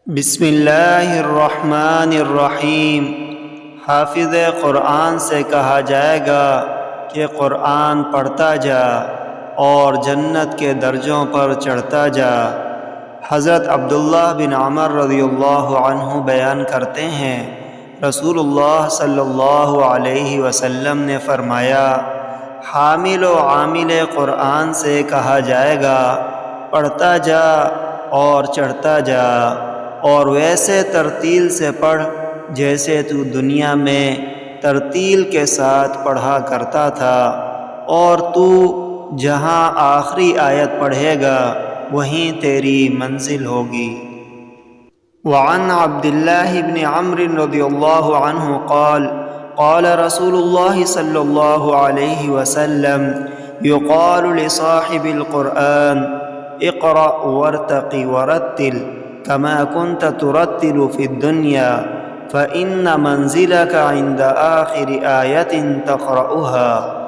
بسم اللہ الرحمن الرحیم۔ حافظ قرآن سے کہا جائے گا کہ قرآن پڑھتا جا اور جنت کے درجوں پر چڑھتا جا۔ حضرت عبداللہ بن عمر رضی اللہ عنہ بیان کرتے ہیں، رسول اللہ صلی اللہ علیہ وسلم نے فرمایا، حامل و عامل قرآن سے کہا جائے گا، پڑھتا جا اور چڑھتا جا، اور ویسے ترتیل سے پڑھ جیسے تو دنیا میں ترتیل کے ساتھ پڑھا کرتا تھا، اور تو جہاں آخری آیت پڑھے گا وہیں تیری منزل ہوگی۔ وعن عبداللہ بن عمرو رضی اللہ عنہ قال قال رسول اللہ صلی اللہ علیہ وسلم یقال لصاحب القرآن اقرأ وارتق ورتل كما كنت ترتل في الدنيا فإن منزلك عند آخر آية تقرأها۔